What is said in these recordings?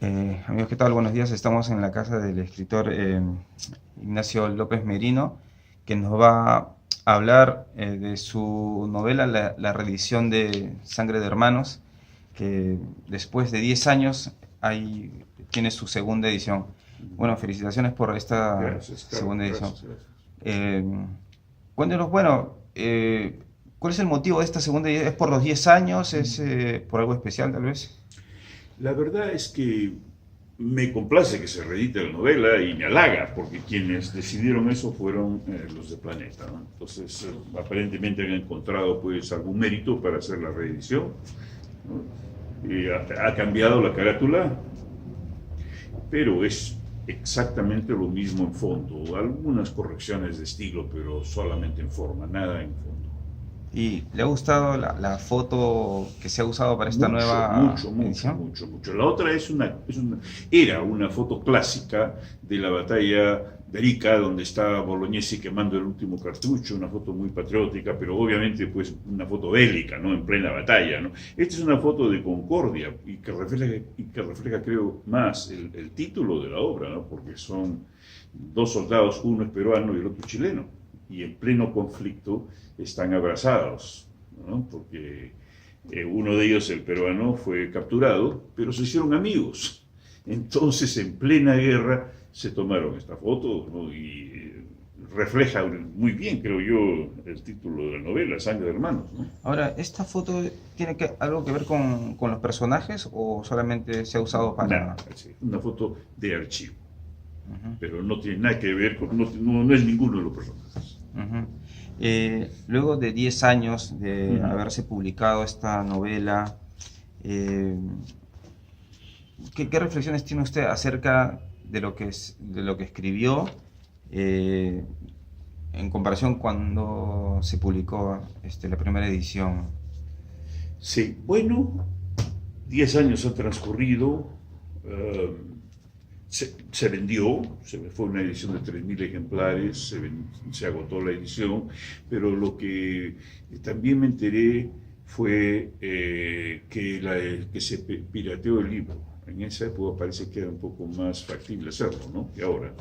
Amigos, ¿qué tal? Buenos días. Estamos en la casa del escritor Ignacio López Merino, que nos va a hablar de su novela, la reedición de Sangre de Hermanos, que después de 10 años tiene su segunda edición. Bueno, felicitaciones por esta Gracias, Carlos, segunda edición. gracias, gracias. Eh, Cuéntenos, bueno, ¿cuál es el motivo de esta segunda edición? ¿Es por los 10 años? ¿Es por algo especial, tal vez? La verdad es que me complace que se reedite la novela y me halaga, porque quienes decidieron eso fueron los de Planeta, ¿no? Entonces, aparentemente han encontrado pues algún mérito para hacer la reedición, ¿no? Y ha cambiado la carátula, pero es exactamente lo mismo en fondo. Algunas correcciones de estilo, pero solamente en forma, nada en fondo. ¿Y le ha gustado la foto que se ha usado para esta Mucho, nueva mucho, mucho, edición? mucho, mucho. La otra era una foto clásica de la batalla de Arica, donde está Bolognesi quemando el último cartucho, una foto muy patriótica, pero obviamente pues una foto bélica, ¿no? En plena batalla, ¿no? Esta es una foto de concordia y que refleja creo, más el título de la obra, ¿no? Porque son dos soldados, uno es peruano y el otro chileno, y en pleno conflicto están abrazados, ¿no? Porque uno de ellos, el peruano, fue capturado, pero se hicieron amigos. Entonces, en plena guerra, se tomaron esta foto, ¿no? Y refleja muy bien, creo yo, el título de la novela, Sangre de Hermanos, ¿no? Ahora, ¿esta foto tiene algo que ver con los personajes o solamente se ha usado Nada, para...? sí, una foto de archivo, Ujú, pero no tiene nada que ver con, no es ninguno de los personajes. ujú. Luego de 10 años de Ujú. haberse publicado esta novela, eh, ¿qué reflexiones tiene usted acerca de lo que escribió eh, en comparación cuando se publicó la primera edición? Sí, bueno, 10 años han transcurrido, eh, se vendió, fue una edición de 3.000 ejemplares, se agotó la edición, pero lo que también me enteré fue que se pirateó el libro. En esa época parece que era un poco más factible hacerlo, ¿no? Que ahora.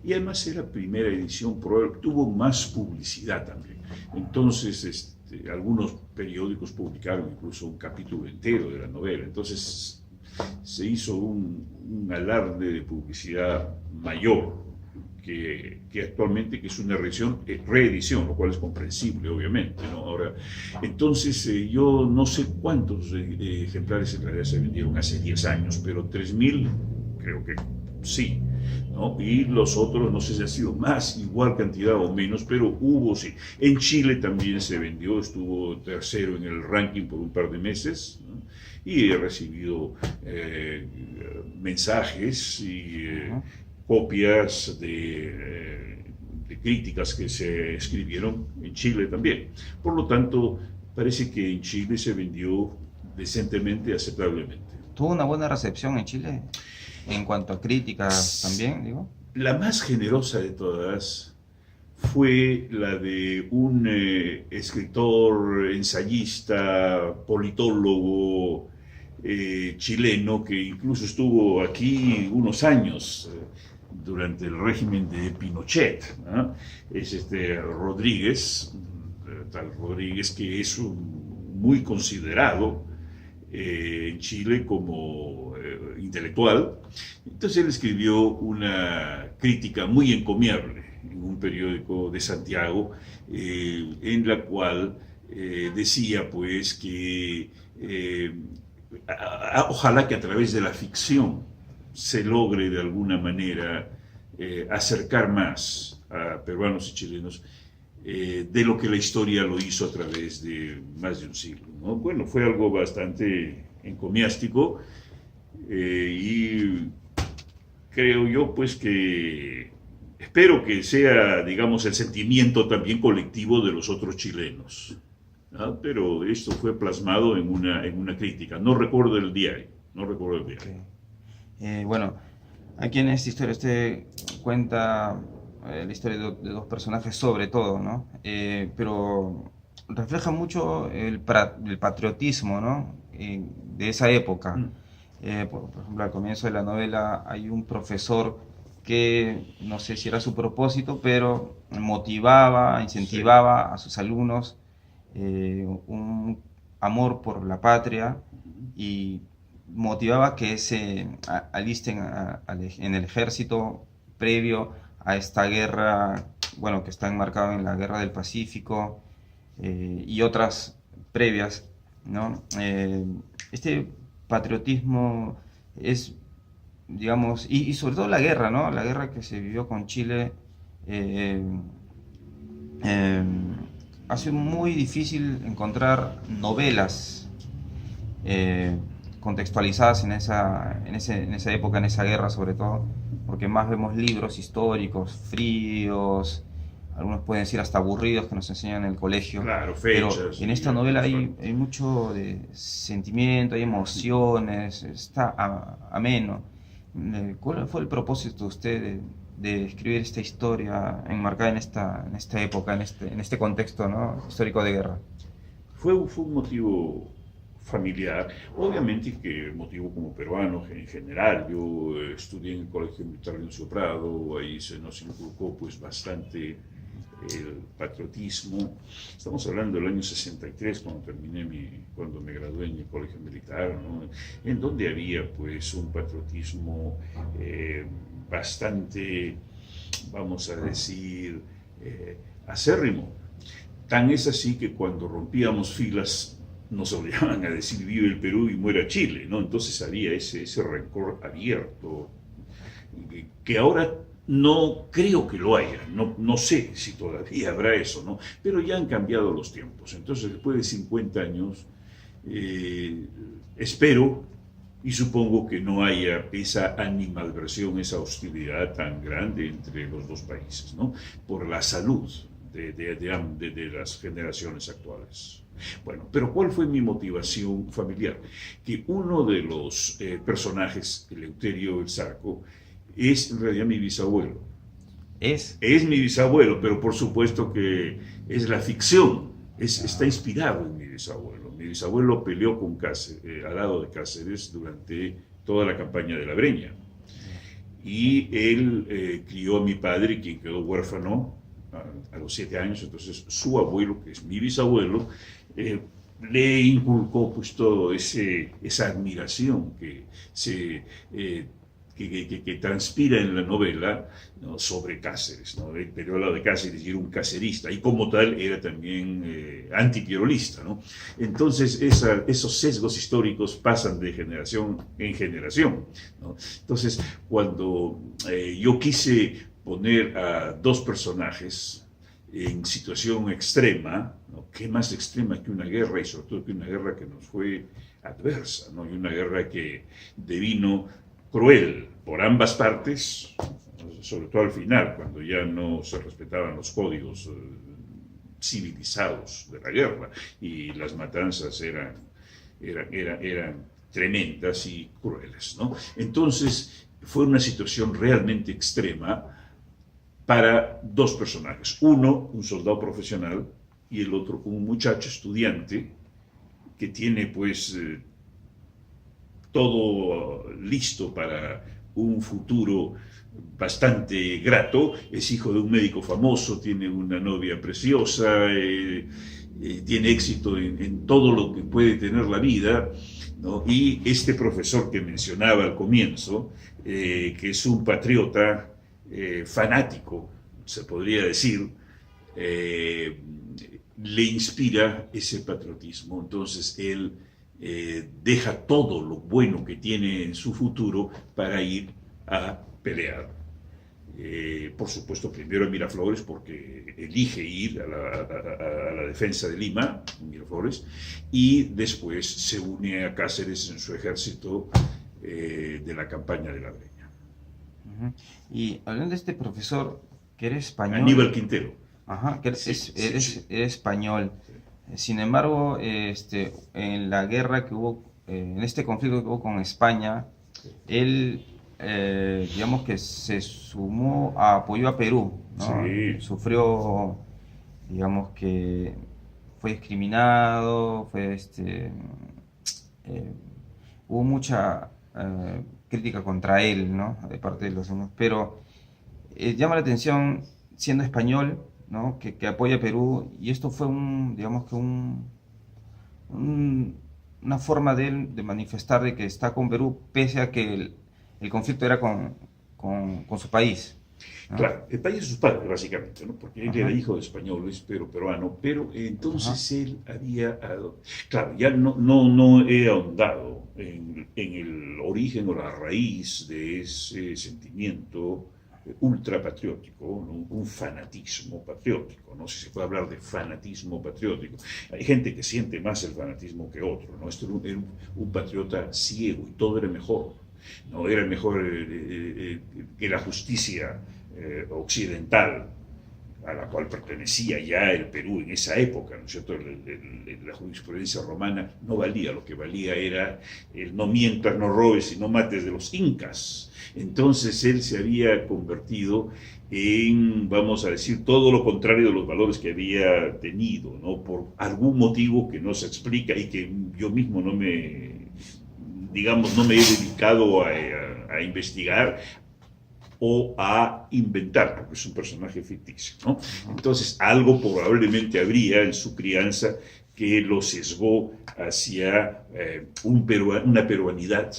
Y además era primera edición, tuvo más publicidad también. Entonces, algunos periódicos publicaron incluso un capítulo entero de la novela. Entonces, se hizo un alarde de publicidad mayor que actualmente, que es una reedición, lo cual es comprensible, obviamente, ¿no? Ahora, entonces, yo no sé cuántos ejemplares en realidad se vendieron hace 10 años, pero 3.000 creo que sí, ¿no? Y los otros, no sé si ha sido más, igual cantidad o menos, pero hubo, sí. En Chile también se vendió, estuvo tercero en el ranking por un par de meses, ¿no? Y he recibido mensajes y Ujú. copias de críticas que se escribieron en Chile también. Por lo tanto, parece que en Chile se vendió decentemente, aceptablemente. ¿Tuvo una buena recepción en Chile? En cuanto a críticas también, digo. La más generosa de todas fue la de un escritor, ensayista, politólogo chileno que incluso estuvo aquí unos años durante el régimen de Pinochet, ¿no? Es Rodríguez, tal Rodríguez, que es muy considerado en Chile como intelectual. Entonces él escribió una crítica muy encomiable en un periódico de Santiago, en la cual decía pues que ojalá que a través de la ficción se logre de alguna manera acercar más a peruanos y chilenos de lo que la historia lo hizo a través de más de un siglo, ¿no? Bueno, fue algo bastante encomiástico y creo yo pues que espero que sea, digamos, el sentimiento también colectivo de los otros chilenos, ¿no? Pero esto fue plasmado en una crítica. No recuerdo el diario, no recuerdo el Ok. diario. Bueno, aquí en esta historia usted cuenta la historia de dos personajes sobre todo, ¿no? Pero refleja mucho el patriotismo, ¿no? De esa época. Mm. Por ejemplo, al comienzo de la novela hay un profesor que no sé si era su propósito, pero motivaba, Sí. incentivaba a sus alumnos un amor por la patria Ujú. y motivaba que se alisten en el ejército previo a esta guerra, bueno, que está enmarcado en la Guerra del Pacífico y otras previas, ¿no? Este patriotismo es, digamos, y sobre todo la guerra, ¿no? La guerra que se vivió con Chile eh, eh, ha sido muy difícil encontrar novelas eh, contextualizadas en esa época, en esa guerra sobre todo, porque más vemos libros históricos, fríos, algunos pueden decir hasta aburridos que nos enseñan en el colegio, Claro, pero fechas en y esta novela exacto. hay mucho de sentimiento, hay emociones, está ameno. ¿Cuál fue el propósito de usted de escribir esta historia enmarcada en esta época, en este contexto, ¿no? Histórico de guerra? Fue un motivo familiar, obviamente que motivo como peruano en general. Yo estudié en el Colegio Militar Leoncio Prado, ahí se nos inculcó pues bastante el patriotismo. Estamos hablando del año 63, cuando me gradué en el Colegio Militar, ¿no? En donde había pues un patriotismo bastante, vamos a decir, acérrimo. Tan es así que cuando rompíamos filas nos obligaban a decir vive el Perú y muera Chile, ¿no? Entonces había ese rencor abierto, que ahora no creo que lo haya, no sé si todavía habrá eso, ¿no? Pero ya han cambiado los tiempos. Entonces, después de 50 años, eh, espero y supongo que no haya esa animadversión, esa hostilidad tan grande entre los dos países, ¿no? Por la salud de las generaciones actuales. Bueno, pero ¿cuál fue mi motivación familiar? Que uno de los personajes, Eleuterio el Zarco, es en realidad mi bisabuelo. Es, Es mi bisabuelo, pero por supuesto que es la ficción, está inspirado en mi bisabuelo. Mi bisabuelo peleó con Cáceres, al lado de Cáceres durante toda la campaña de la Breña. Y él crió a mi padre, quien quedó huérfano a los 7 años. Entonces su abuelo, que es mi bisabuelo, eh, le inculcó pues todo esa admiración eh, que transpira en la novela, ¿no? Sobre Cáceres, ¿no? El periodo de Cáceres, y era un cacerista y como tal era también antipierolista, ¿no? Entonces esos sesgos históricos pasan de generación en generación, ¿no? Entonces cuando yo quise poner a dos personajes en situación extrema, ¿no? ¿Qué más extrema que una guerra? Y sobre todo que una guerra que nos fue adversa, ¿no? Y una guerra que devino cruel por ambas partes, sobre todo al final, cuando ya no se respetaban los códigos civilizados de la guerra y las matanzas eran tremendas y crueles, ¿no? Entonces fue una situación realmente extrema para dos personajes. Uno, un soldado profesional, y el otro, un muchacho estudiante que tiene pues todo listo para un futuro bastante grato. Es hijo de un médico famoso, tiene una novia preciosa, tiene éxito en todo lo que puede tener la vida, ¿no? Y este profesor que mencionaba al comienzo, que es un patriota fanático, se podría decir, eh, le inspira ese patriotismo. Entonces él deja todo lo bueno que tiene en su futuro para ir a pelear. Por supuesto, primero a Miraflores, porque elige ir a la defensa de Lima, Miraflores, y después se une a Cáceres en su ejército de la campaña de la Breña. ujú. Y hablando de este profesor, que era Aníbal español, Quintero. ajá, que Sí, sí, sí. eres español. Sí. Sin embargo, en la guerra que hubo, en este conflicto que hubo con España, él, digamos que se sumó, apoyó a Perú, ¿no? Sí. Sufrió, digamos que fue discriminado, fue hubo mucha crítica contra él, ¿no? De parte de los demás. Pero llama la atención, siendo español, ¿no? Que apoya a Perú, y esto fue digamos que un- una forma de él de manifestar de que está con Perú, pese a que el conflicto era con su país, ¿no? Claro, el país de sus padres, básicamente, ¿no? Porque él era Ajá, hijo de españoles, pero peruano, pero ajá, entonces él había, claro, ya no he ahondado en el origen o la raíz de ese sentimiento ultrapatriótico, ¿no? Un fanatismo patriótico, no sé si se puede hablar de fanatismo patriótico. Hay gente que siente más el fanatismo que otro, ¿no? Esto era un patriota ciego y todo era mejor, no era mejor que la justicia occidental a la cual pertenecía ya el Perú en esa época, ¿no es cierto? La jurisprudencia romana no valía, lo que valía era el no mientas, no robes y no mates de los incas. Entonces él se había convertido en, vamos a decir, todo lo contrario de los valores que había tenido, ¿no? Por algún motivo que no se explica y que yo mismo digamos, no me he dedicado a investigar, o a inventar, porque es un personaje ficticio, ¿no? ajá. Entonces, algo probablemente habría en su crianza que lo sesgó hacia una peruanidad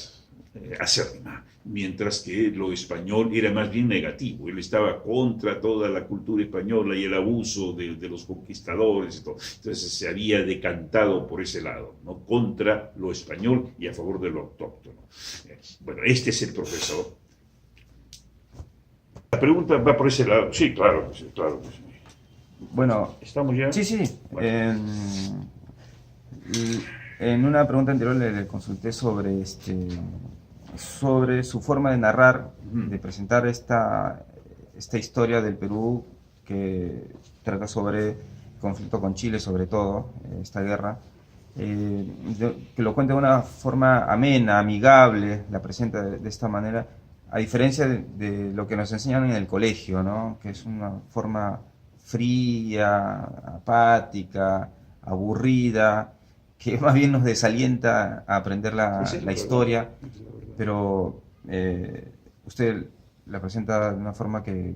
acérrima, mientras que lo español era más bien negativo. Él estaba contra toda la cultura española y el abuso de los conquistadores y todo. Entonces se había decantado por ese lado, ¿no? Contra lo español y a favor de lo autóctono. Bueno, este es el profesor. La pregunta va por ese lado. Sí, claro que sí, claro que sí. Bueno, ¿Estamos ya? sí, sí. Bueno, En una pregunta anterior le consulté sobre su forma de narrar, de presentar esta historia del Perú que trata sobre el conflicto con Chile, sobre todo, esta guerra. Que lo cuenta de una forma amena, amigable, la presenta de esta manera, a diferencia de lo que nos enseñan en el colegio, ¿no? Que es una forma fría, apática, aburrida, que más bien nos desalienta a aprender esa es la la verdad. historia, Esa es la verdad. pero usted la presenta de una forma que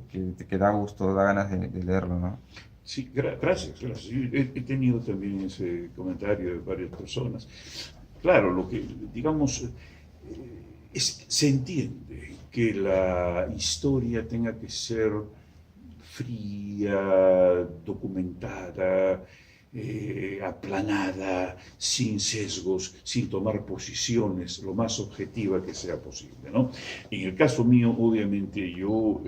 da gusto, da ganas de leerlo, ¿no? Sí, gracias, gracias. He tenido también ese comentario de varias personas. Claro, lo que, digamos, se entiende que la historia tenga que ser fría, documentada, aplanada, sin sesgos, sin tomar posiciones, lo más objetiva que sea posible, ¿no? En el caso mío, obviamente, yo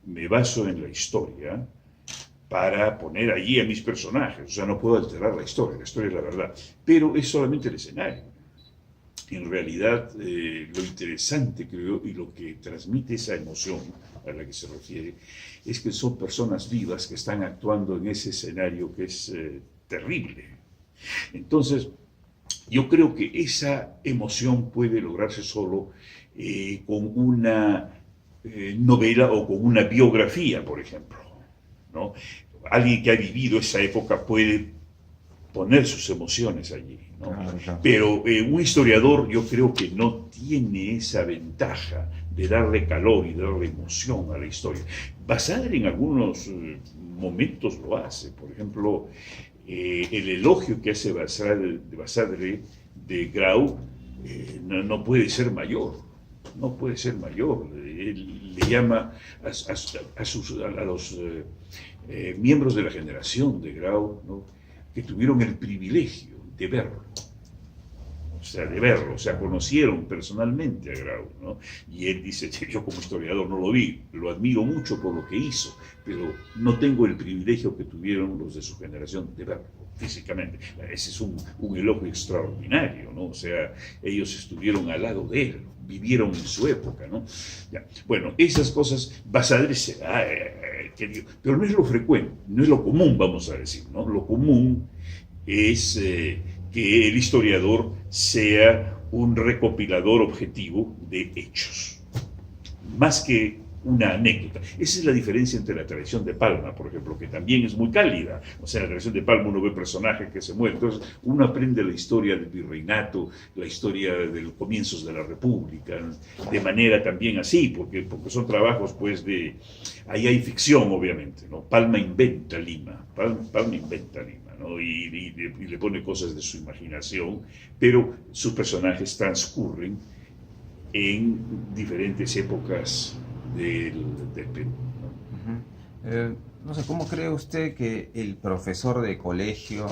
me baso en la historia para poner allí a mis personajes, o sea, no puedo alterar la historia es la verdad, pero es solamente el escenario. En realidad, lo interesante, creo, y lo que transmite esa emoción a la que se refiere, es que son personas vivas que están actuando en ese escenario que es terrible. Entonces, yo creo que esa emoción puede lograrse solo con una novela o con una biografía, por ejemplo, ¿no? Alguien que ha vivido esa época puede poner sus emociones allí, ¿no? Claro, claro. Pero un historiador yo creo que no tiene esa ventaja de darle calor y darle emoción a la historia. Basadre en algunos momentos lo hace, por ejemplo, el elogio que hace Basadre de Grau no puede ser mayor, no puede ser mayor. Él le llama a los miembros de la generación de Grau, ¿no? Que tuvieron el privilegio de verlo, o sea, conocieron personalmente a Grau, ¿no? Y él dice, yo como historiador no lo vi, lo admiro mucho por lo que hizo, pero no tengo el privilegio que tuvieron los de su generación de verlo físicamente. Ese es un elogio extraordinario, ¿no? O sea, ellos estuvieron al lado de él, vivieron en su época, ¿no? Ya. Bueno, esas cosas, Basadre se da, pero no es lo frecuente, no es lo común, vamos a decir, ¿no? Lo común es que el historiador sea un recopilador objetivo de hechos, más que una anécdota. Esa es la diferencia entre la tradición de Palma, por ejemplo, que también es muy cálida. O sea, en la tradición de Palma uno ve personajes que se mueren. Entonces, uno aprende la historia del virreinato, la historia de los comienzos de la República, de manera también así, porque son trabajos, pues, de... Ahí hay ficción, obviamente, ¿no? Palma inventa Lima, Palma inventa Lima, ¿no? Y le pone cosas de su imaginación, pero sus personajes transcurren en diferentes épocas del Perú, ¿no? No sé, ¿cómo cree usted que el profesor de colegio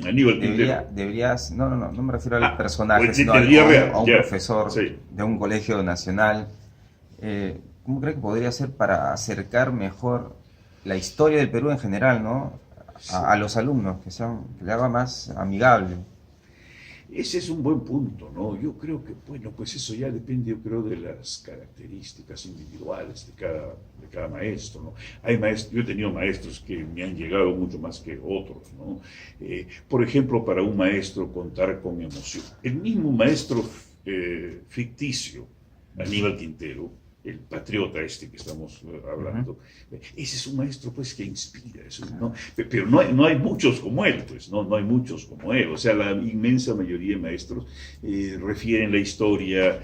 Aníbal Quintero. no me refiero al Ah, personaje, pues, sino del día real, a un ya, profesor sí. de un colegio nacional? ¿Cómo cree que podría ser para acercar mejor la historia del Perú en general, ¿no? A los alumnos, que le haga más amigable. Ese es un buen punto, ¿no? Yo creo que, bueno, pues eso ya depende, yo creo, de las características individuales de cada maestro, ¿no? Hay maestros, yo he tenido maestros que me han llegado mucho más que otros, ¿no? Por ejemplo, para un maestro contar con emoción. El mismo maestro ficticio, Aníbal Quintero, el patriota este que estamos hablando, ese es un maestro, pues, que inspira, eso, ¿no? Pero no hay muchos como él, pues, no hay muchos como él. O sea, la inmensa mayoría de maestros refieren la historia,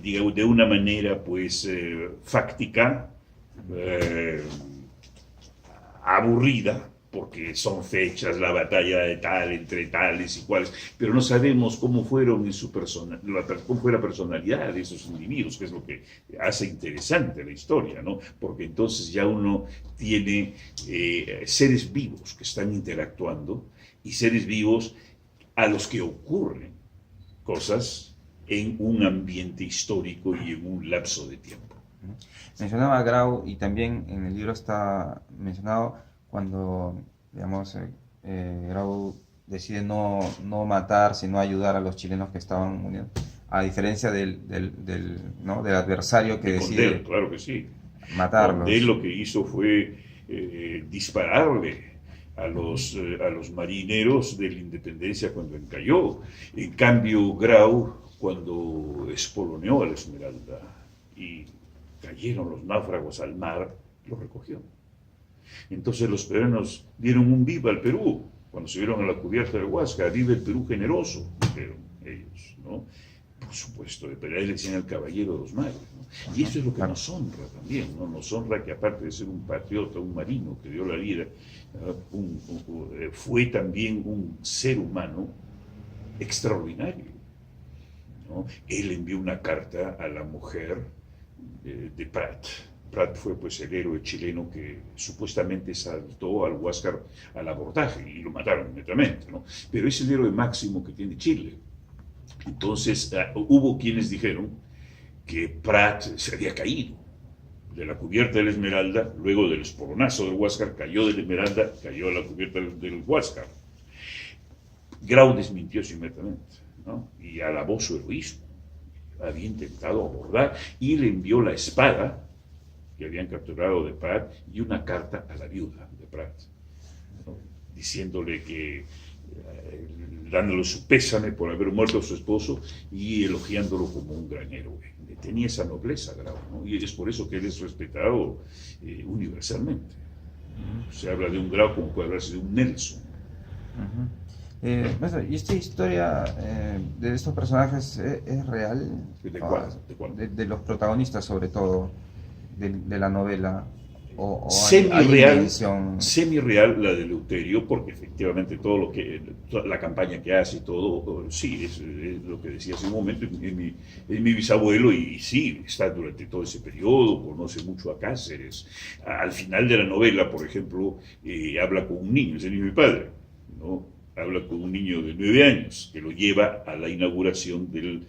digamos, de una manera, pues, fáctica, aburrida, porque son fechas, la batalla de tal, entre tales y cuales, pero no sabemos cómo fueron cómo fue la personalidad de esos individuos, que es lo que hace interesante la historia, ¿no? Porque entonces ya uno tiene seres vivos que están interactuando y seres vivos a los que ocurren cosas en un ambiente histórico y en un lapso de tiempo. Mencionaba a Grau y también en el libro está mencionado cuando, digamos, Grau decide no matar, sino ayudar a los chilenos que estaban muriendo, a diferencia ¿no? del adversario que decide Condel, claro que sí. matarlos. Condel lo que hizo fue dispararle a los marineros de la Independencia cuando encalló. En cambio, Grau, cuando espoloneó a la Esmeralda y cayeron los náufragos al mar, lo recogió. Entonces los peruanos dieron un viva al Perú cuando se vieron a la cubierta del Huáscar. Vive el Perú generoso, dijeron ellos, ¿no? Por supuesto, pero él decían el caballero de los mares, ¿no? Y eso es lo que nos honra también, ¿no? Nos honra que, aparte de ser un patriota, un marino que dio la vida, fue también un ser humano extraordinario, ¿no? Él envió una carta a la mujer de Prat. Prat fue, pues, el héroe chileno que supuestamente saltó al Huáscar al abordaje y lo mataron inmediatamente, ¿no? Pero es el héroe máximo que tiene Chile. Entonces hubo quienes dijeron que Prat se había caído de la cubierta de la Esmeralda, luego del espolonazo del Huáscar, cayó de la Esmeralda, cayó a la cubierta del Huáscar. Grau desmintió eso inmediatamente, ¿no? Y alabó su heroísmo. Había intentado abordar y le envió la espada que habían capturado de Prat y una carta a la viuda de Prat, ¿no? Diciéndole que, dándole su pésame por haber muerto a su esposo y elogiándolo como un gran héroe. Tenía esa nobleza, Grau, ¿no? Y es por eso que él es respetado universalmente. Se habla de un Grau como puede hablarse de un Nelson. ¿Y esta historia de estos personajes es real? ¿De cuál? ¿De cuál? De los protagonistas, sobre todo, de la novela. ¿O semi-real la de Eleuterio, porque efectivamente todo lo que, la campaña que hace y todo, sí, es lo que decía hace un momento, es mi bisabuelo y sí, está durante todo ese periodo, conoce mucho a Cáceres. Al final de la novela, por ejemplo, habla con un niño, es el niño de mi padre, ¿no? Habla con un niño de 9 años que lo lleva a la inauguración del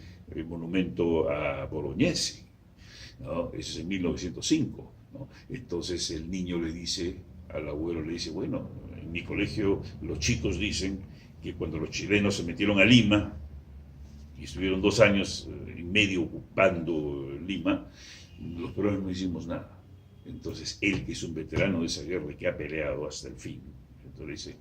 monumento a Bolognesi, ¿no? Eso es en 1905. ¿no? Entonces el niño le dice, al abuelo le dice, bueno, en mi colegio los chicos dicen que cuando los chilenos se metieron a Lima y estuvieron 2 años y medio ocupando Lima, los peruanos no hicimos nada. Entonces él, que es un veterano de esa guerra y que ha peleado hasta el fin, entonces dice,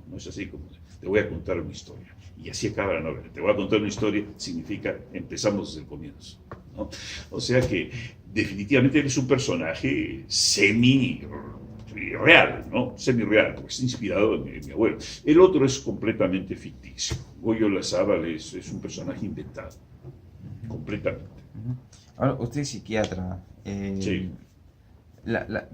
no es así como, te voy a contar una historia. Y así acaba la novela. Te voy a contar una historia significa empezamos desde el comienzo, ¿no? O sea que definitivamente él es un personaje semi-real, ¿no? Semi-real, porque está inspirado en mi abuelo. El otro es completamente ficticio. Goyo Lazábal es un personaje inventado, completamente. Ujú. Ahora, usted es psiquiatra. Sí.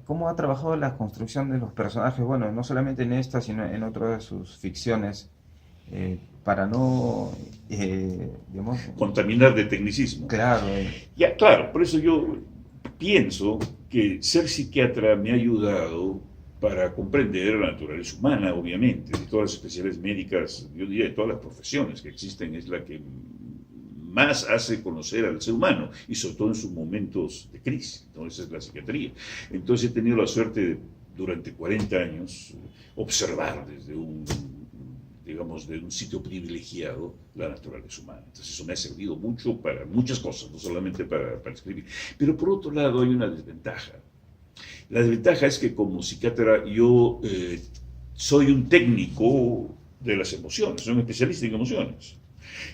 ¿Cómo ha trabajado la construcción de los personajes? Bueno, no solamente en esta, sino en otras de sus ficciones, para no, digamos, Contaminar de tecnicismo. claro, Ya, claro, por eso yo pienso que ser psiquiatra me ha ayudado para comprender la naturaleza humana, obviamente, de todas las especialidades médicas, yo diría de todas las profesiones que existen, es la que más hace conocer al ser humano, y sobre todo en sus momentos de crisis, ¿no? Esa es la psiquiatría. Entonces he tenido la suerte de, durante 40 años, observar desde un, digamos, de un sitio privilegiado la naturaleza humana. Entonces eso me ha servido mucho para muchas cosas, no solamente para escribir. Pero por otro lado hay una desventaja. La desventaja es que como psiquiatra yo soy un técnico de las emociones, soy un especialista en emociones.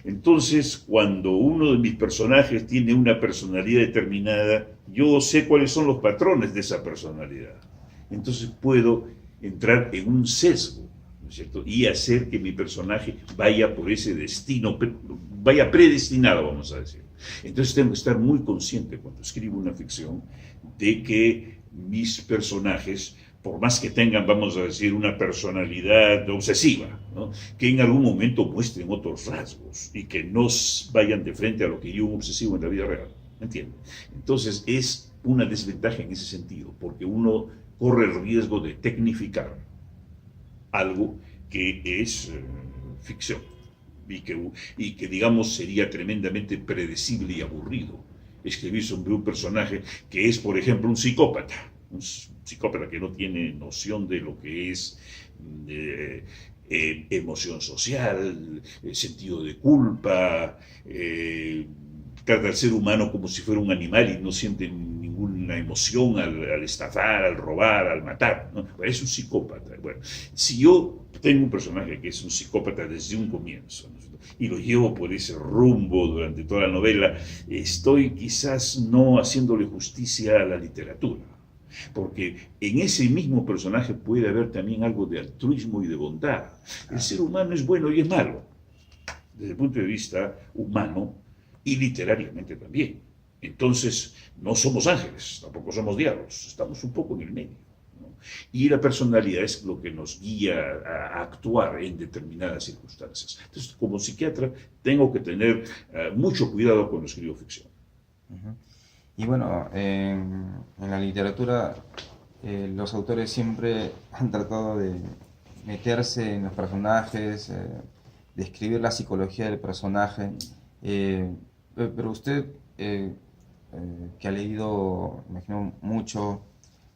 Entonces, cuando uno de mis personajes tiene una personalidad determinada, yo sé cuáles son los patrones de esa personalidad. Entonces puedo entrar en un sesgo, ¿no es cierto? Y hacer que mi personaje vaya por ese destino, vaya predestinado, vamos a decir. Entonces tengo que estar muy consciente cuando escribo una ficción de que mis personajes, por más que tengan, vamos a decir, una personalidad obsesiva, ¿no? Que en algún momento muestren otros rasgos y que no vayan de frente a lo que yo un obsesivo en la vida real. ¿Me entiendes? Entonces es una desventaja en ese sentido, porque uno corre el riesgo de tecnificar algo que es ficción y que, digamos, sería tremendamente predecible y aburrido escribir sobre un personaje que es, por ejemplo, un psicópata que no tiene noción de lo que es emoción social, sentido de culpa, trata al ser humano como si fuera un animal y no siente ninguna emoción al estafar, al robar, al matar, ¿no? Es un psicópata. Bueno, si yo tengo un personaje que es un psicópata desde un comienzo, ¿no? Y lo llevo por ese rumbo durante toda la novela, estoy quizás no haciéndole justicia a la literatura. Porque en ese mismo personaje puede haber también algo de altruismo y de bondad. El ser humano es bueno y es malo, desde el punto de vista humano y literariamente también. Entonces, no somos ángeles, tampoco somos diablos, estamos un poco en el medio, ¿no? Y la personalidad es lo que nos guía a actuar en determinadas circunstancias. Entonces, como psiquiatra, tengo que tener mucho cuidado cuando escribo ficción. uh-huh. Y bueno, en la literatura los autores siempre han tratado de meterse en los personajes, describir la psicología del personaje, pero usted que ha leído, me imagino, mucho,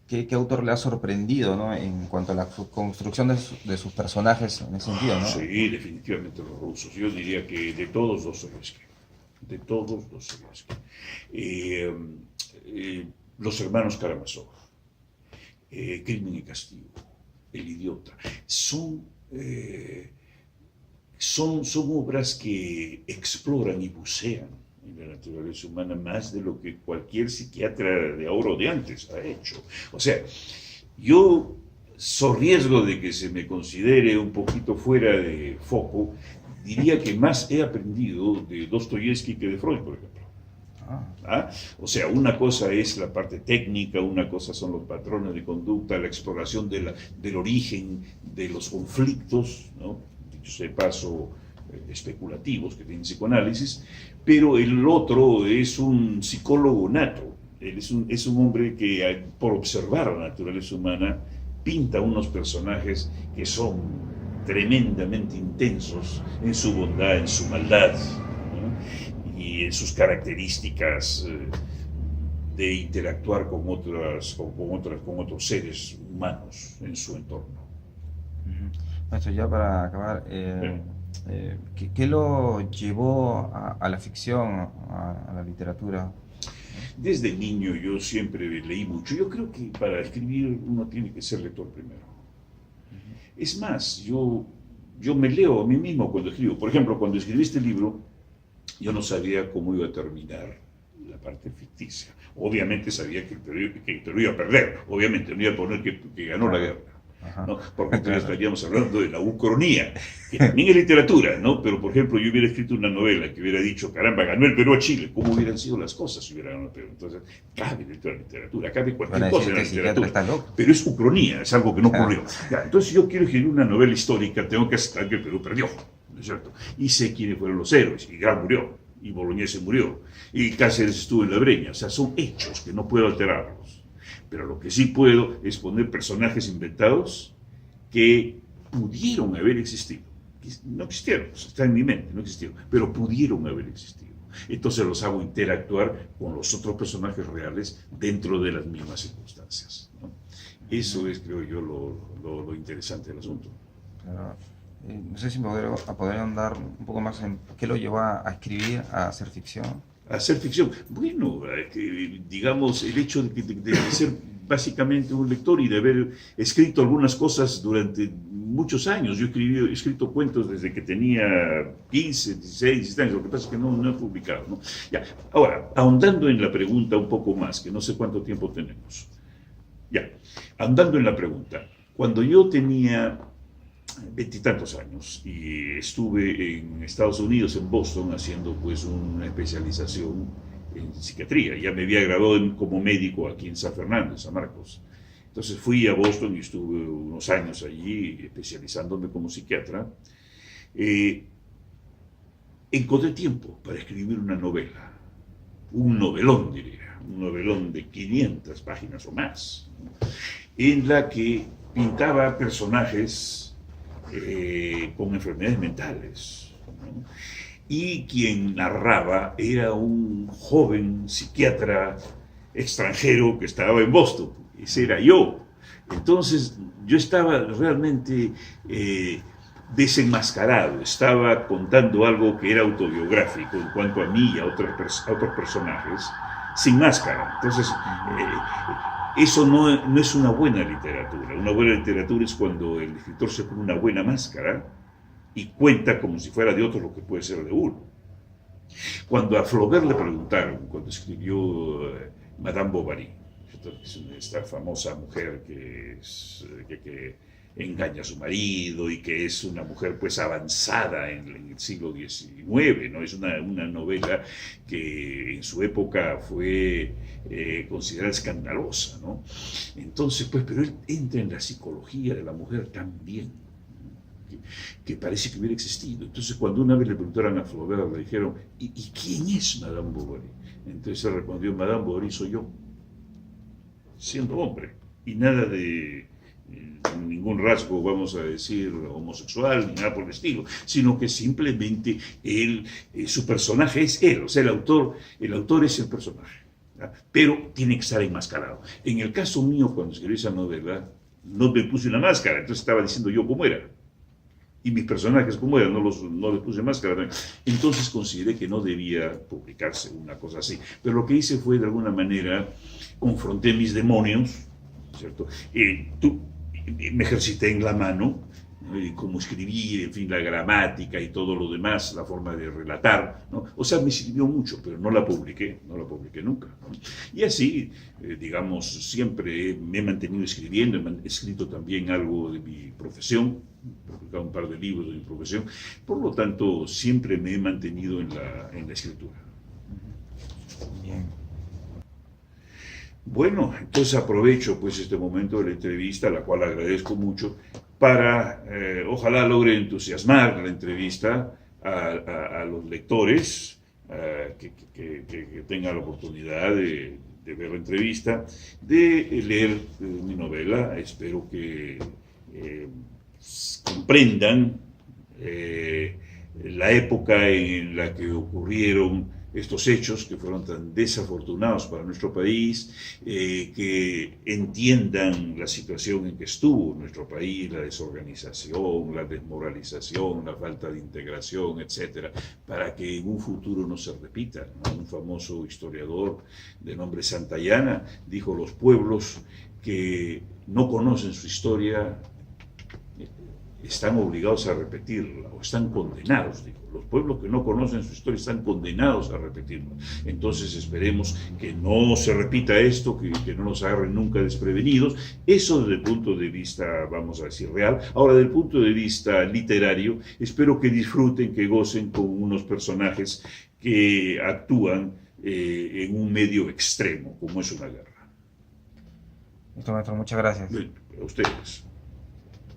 ¿qué autor le ha sorprendido, ¿no? En cuanto a la construcción de sus personajes en ese sentido, ¿no? Sí, definitivamente los rusos. Yo diría que de todos Dostoyevsky. De todos Dostoyevsky. Eh, los hermanos Karamazov, Crimen y Castigo, El Idiota, son obras que exploran y bucean en la naturaleza humana más de lo que cualquier psiquiatra de ahora o de antes ha hecho. O sea, yo, so riesgo de que se me considere un poquito fuera de foco, diría que más he aprendido de Dostoyevsky que de Freud, por ejemplo. ¿Ah? O sea, una cosa es la parte técnica, una cosa son los patrones de conducta, la exploración del origen de los conflictos, ¿no? Dicho sea de paso, especulativos que tienen psicoanálisis, pero el otro es un psicólogo nato. Él es un hombre que, por observar la naturaleza humana, pinta unos personajes que son tremendamente intensos en su bondad, en su maldad, ¿no? Y en sus características de interactuar con otros seres humanos en su entorno. Maestro, ya para acabar, ¿qué lo llevó a la ficción, a la literatura? Desde niño yo siempre leí mucho. Yo creo que para escribir uno tiene que ser lector primero. Es más, yo me leo a mí mismo cuando escribo. Por ejemplo, cuando escribí este libro, yo no sabía cómo iba a terminar la parte ficticia. Obviamente sabía que el Perú iba a perder, obviamente no iba a poner que ganó la guerra. ¿No? Porque entonces estaríamos hablando de la ucronía, que también es literatura, ¿no? Pero, por ejemplo, yo hubiera escrito una novela que hubiera dicho, caramba, ganó el Perú a Chile, ¿cómo hubieran sido las cosas si hubiera ganado el Perú? Entonces, cabe dentro de la literatura, cabe cualquier cosa en la literatura, pero es ucronía, es algo que no ocurrió. Ya, entonces, si yo quiero escribir una novela histórica, tengo que aceptar que el Perú perdió, ¿no es cierto? Y sé quiénes fueron los héroes, y Gran murió, y Bolognese murió, y Cáceres estuvo en la Breña, o sea, son hechos que no puedo alterarlos. Pero lo que sí puedo es poner personajes inventados que pudieron haber existido. No existieron, está en mi mente, no existieron, pero pudieron haber existido. Entonces los hago interactuar con los otros personajes reales dentro de las mismas circunstancias, ¿no? Eso es, creo yo, lo interesante del asunto. Claro. No sé si podría andar un poco más en qué lo llevó a escribir, a hacer ficción. A hacer ficción. Bueno, digamos, el hecho de ser básicamente un lector y de haber escrito algunas cosas durante muchos años. Yo he escrito cuentos desde que tenía 15, 16, 17 años, lo que pasa es que no he publicado, ¿no? Ya. Ahora, ahondando en la pregunta un poco más, que no sé cuánto tiempo tenemos. Ya, ahondando en la pregunta, cuando yo tenía 20 y tantos años y estuve en Estados Unidos, en Boston, haciendo pues una especialización en psiquiatría. Ya me había graduado como médico aquí en San Fernando, en San Marcos. Entonces fui a Boston y estuve unos años allí especializándome como psiquiatra. Encontré tiempo para escribir una novela, un novelón diría, un novelón de 500 páginas o más, en la que pintaba personajes con enfermedades mentales, ¿no? Y quien narraba era un joven psiquiatra extranjero que estaba en Boston, ese era yo. Entonces yo estaba realmente desenmascarado, estaba contando algo que era autobiográfico en cuanto a mí y a otros personajes, sin máscara. Entonces eso no es una buena literatura. Una buena literatura es cuando el escritor se pone una buena máscara y cuenta como si fuera de otro lo que puede ser de uno. Cuando a Flaubert le preguntaron, cuando escribió Madame Bovary, esta famosa mujer que engaña a su marido y que es una mujer pues avanzada en el siglo XIX, ¿no? Es una novela que en su época fue considerada escandalosa, ¿no? Entonces, pues, pero él entra en la psicología de la mujer también, que parece que hubiera existido. Entonces, cuando una vez le preguntaron a Flaubert, le dijeron, ¿y quién es Madame Bovary? Entonces él respondió, Madame Bovary soy yo, siendo hombre, y nada de ningún rasgo, vamos a decir, homosexual, ni nada por el estilo, sino que simplemente su personaje es él, o sea, el autor es el personaje, ¿verdad? Pero tiene que estar enmascarado. En el caso mío, cuando escribí esa novela, no me puse una máscara, entonces estaba diciendo yo cómo era. Y mis personajes como eran, no les puse máscara. Entonces consideré que no debía publicarse una cosa así. Pero lo que hice fue, de alguna manera, confronté mis demonios, ¿cierto? Me ejercité en la mano, cómo escribir, en fin, la gramática y todo lo demás, la forma de relatar, ¿no? O sea, me sirvió mucho, pero no la publiqué nunca, ¿no? Y así, digamos, siempre me he mantenido escribiendo, he escrito también algo de mi profesión, he publicado un par de libros de mi profesión, por lo tanto, siempre me he mantenido en la escritura. Bien. Bueno, entonces aprovecho pues este momento de la entrevista, a la cual agradezco mucho, para ojalá logre entusiasmar la entrevista a los lectores que tengan la oportunidad de ver la entrevista, de leer mi novela. Espero que comprendan la época en la que ocurrieron estos hechos que fueron tan desafortunados para nuestro país, que entiendan la situación en que estuvo nuestro país, la desorganización, la desmoralización, la falta de integración, etcétera, para que en un futuro no se repita, ¿no? Un famoso historiador de nombre Santayana dijo: los pueblos que no conocen su historia están obligados a repetirla, o están condenados, digo. Los pueblos que no conocen su historia están condenados a repetirla. Entonces esperemos que no se repita esto, que no nos agarren nunca desprevenidos. Eso desde el punto de vista, vamos a decir, real. Ahora, desde el punto de vista literario, espero que disfruten, que gocen con unos personajes que actúan en un medio extremo, como es una guerra. Listo, maestro, muchas gracias. A ustedes.